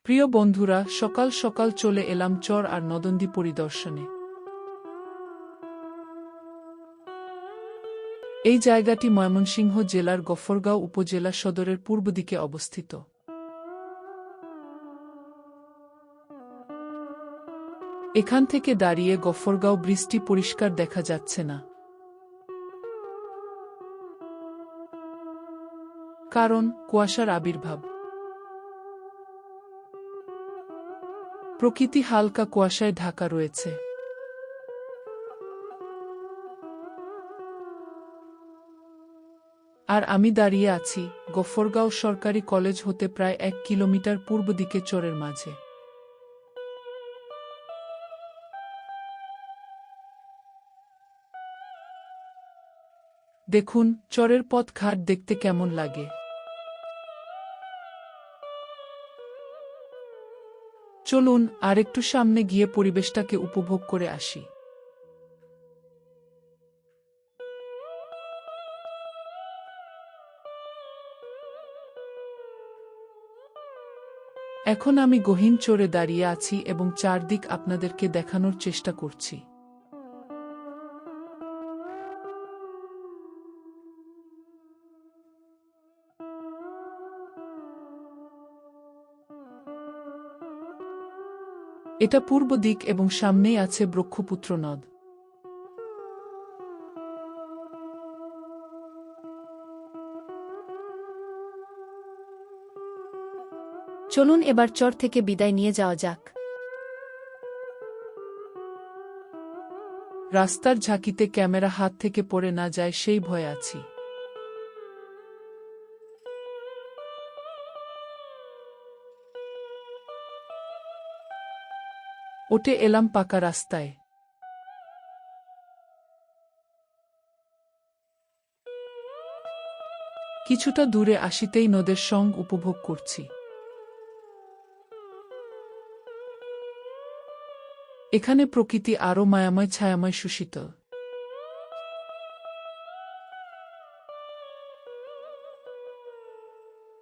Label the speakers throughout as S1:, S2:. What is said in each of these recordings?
S1: প্রিয় বন্ধুরা, সকাল সকাল চলে এলাম চর আর নদন্দী পরিদর্শনে। এই জায়গাটি ময়মনসিংহ জেলার গফরগাঁও উপজেলা সদরের পূর্ব দিকে অবস্থিত। এখান থেকে দাঁড়িয়ে গফরগাঁও ব্রিজটি পরিষ্কার দেখা যাচ্ছে না, কারণ কুয়াশার আবির্ভাব। প্রকৃতি হালকা কুয়াশায় ঢাকা রয়েছে। আর আমি দাঁড়িয়ে আছি গফরগাঁও সরকারি কলেজ হতে প্রায় 1 কিলোমিটার পূর্ব দিকে চরের মাঝে। দেখুন চরের পথ ঘাট দেখতে কেমন লাগে। চলুন আরেকটু সামনে গিয়ে পরিবেশটাকে উপভোগ করে আসি। এখন আমি গহীন চরে দাঁড়িয়ে আছি এবং চারদিক আপনাদেরকে দেখানোর চেষ্টা করছি। এটা পূর্ব দিক এবং সামনেই আছে ব্রহ্মপুত্র নদ।
S2: চলুন এবার চর থেকে বিদায় নিয়ে যাওয়া যাক।
S1: রাস্তার ঝাঁকিতে ক্যামেরা হাত থেকে পড়ে না যায় সেই ভয়ে আছি। ওঠে এলাম পাকা রাস্তায়। কিছুটা দূরে আসিতেই নদের সঙ্গ উপভোগ করছি। এখানে প্রকৃতি আরও মায়াময় ছায়াময় সুশীতল।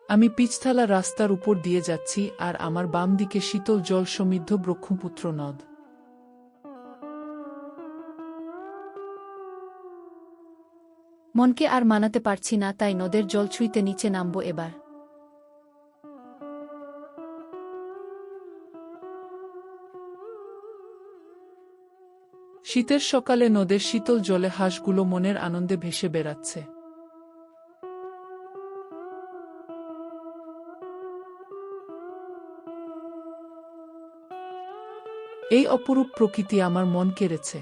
S1: আমি পিচঢালা রাস্তার উপর দিয়ে যাচ্ছি আর আমার বাম দিকে শীতল জল সমৃদ্ধ ব্রহ্মপুত্র নদ।
S2: মনকে আর মানাতে পারছি না, তাই নদের জল ছুঁইতে নিচে নামব এবার।
S1: শীতের সকালে নদের শীতল জলে হাঁসগুলো মনের আনন্দে ভেসে বেড়াচ্ছে। এই অপরূপ প্রকৃতি আমার মন কেড়েছে।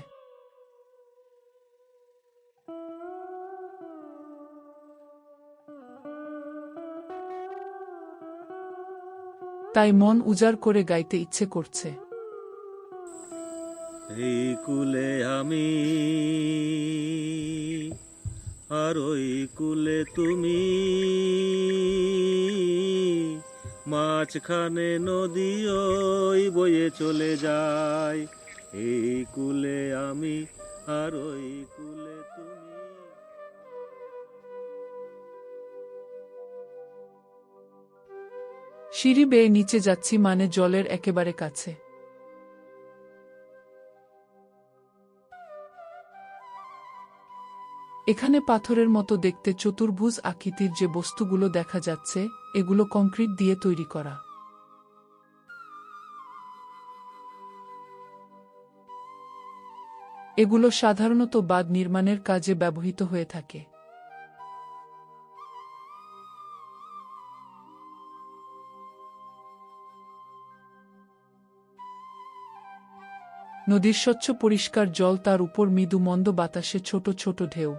S1: তাই মন উজাড় করে গাইতে ইচ্ছে করছে।
S3: এই কুলে আমি আর ওই কুলে তুমি, মাঝখানে নদী ওই বয়ে চলে যায়। এই কুলে আমি আর ওই কুলে তুমি।
S1: সিঁড়ি বেয়ে নিচে যাচ্ছি, মানে জলের একেবারে কাছে। এখানে পাথরের মতো দেখতে চতুর্ভুজ আকৃতির যে বস্তুগুলো দেখা যাচ্ছে, এগুলো কংক্রিট দিয়ে তৈরি করা। এগুলো সাধারণত বাঁধ নির্মাণের কাজে ব্যবহৃত হয়ে থাকে। নদীর স্বচ্ছ পরিষ্কার জল, তার উপর মৃদু মন্দ বাতাসে ছোট ছোট ঢেউ।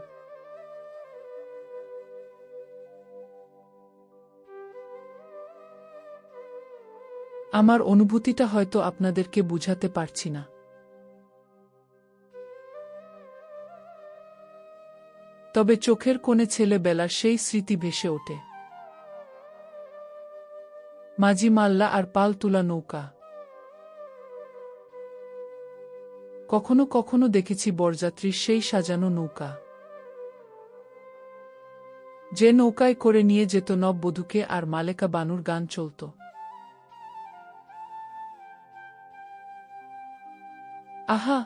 S1: আমার অনুভূতিটা হয়তো আপনাদেরকে বুঝাতে পারছি না। তবে চোখের কোণে ছেলেবেলার সেই স্মৃতি ভেসে ওঠে। মাঝি মাল্লা আর পাল তুলা নৌকা। কখনো কখনো দেখেছি বরযাত্রীর সেই সাজানো নৌকা, যে নৌকায় করে নিয়ে যেত নববধূকে, আর মালেকা বানুর গান চলত। আহা,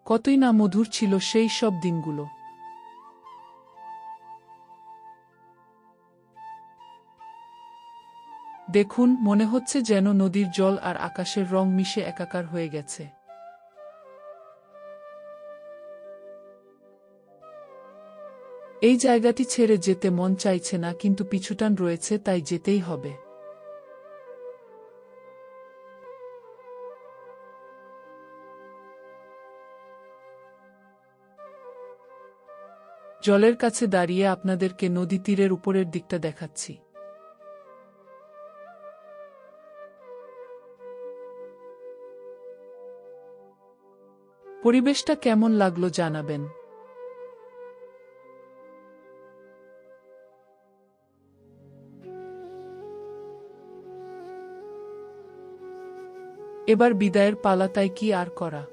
S1: কতই না মধুর ছিল সেই সব দিনগুলো। দেখুন, মনে হচ্ছে যেন নদীর জল আর আকাশের রং মিশে একাকার হয়ে গেছে। এই জায়গাটি ছেড়ে যেতে মন চাইছে না, কিন্তু পিছুটান রয়েছে, তাই যেতেই হবে। জলের কাছে দাঁড়িয়ে আপনাদেরকে নদী তীরের উপরের দিকটা দেখাচ্ছি। পরিবেশটা কেমন লাগলো জানাবেন। এবার বিদায়ের পালা, তাই কি আর করা।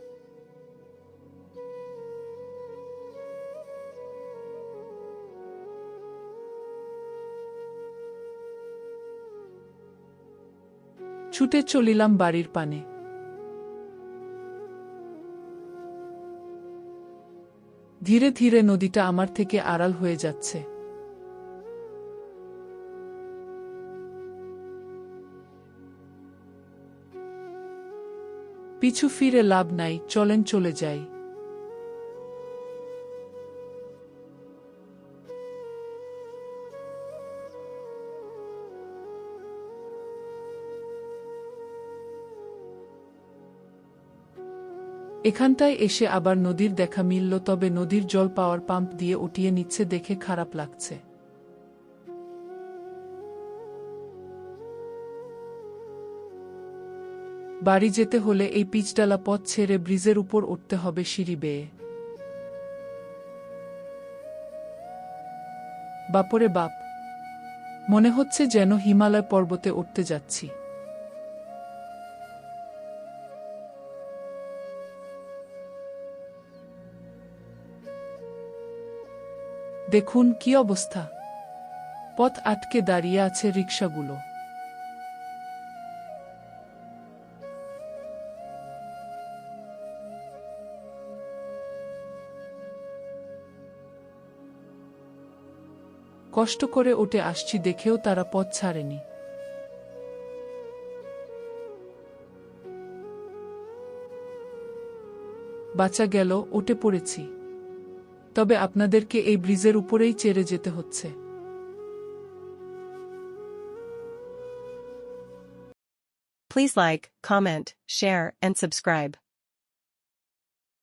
S1: ছুটে চলিলাম বাড়ির পানে। ধীরে ধীরে নদীটা আমার থেকে আড়াল হয়ে যাচ্ছে। পিছু ফিরে লাভ নাই, চলেন চলে যাই। এখানটায় এসে আবার নদীর দেখা মিলল, তবে নদীর জল পাওয়ার পাম্প দিয়ে উঠিয়ে নিচ্ছে দেখে খারাপ লাগছে। বাড়ি যেতে হলে এই পিচডালা পথ ছেড়ে ব্রিজের উপর উঠতে হবে সিঁড়ি বেয়ে। বাপরে বাপ, মনে হচ্ছে যেন হিমালয় পর্বতে উঠতে যাচ্ছি। দেখুন কি অবস্থা, পথ আটকে দাঁড়িয়ে আছে রিকশাগুলো। কষ্ট করে উঠে আসছি দেখেও তারা পথ ছাড়েনি। বাঁচা গেল, উঠে পড়েছি। তবে আপনাদেরকে এই ব্রিজের উপরেই চেড়ে যেতে হচ্ছে।
S4: Please like, comment, share, and subscribe.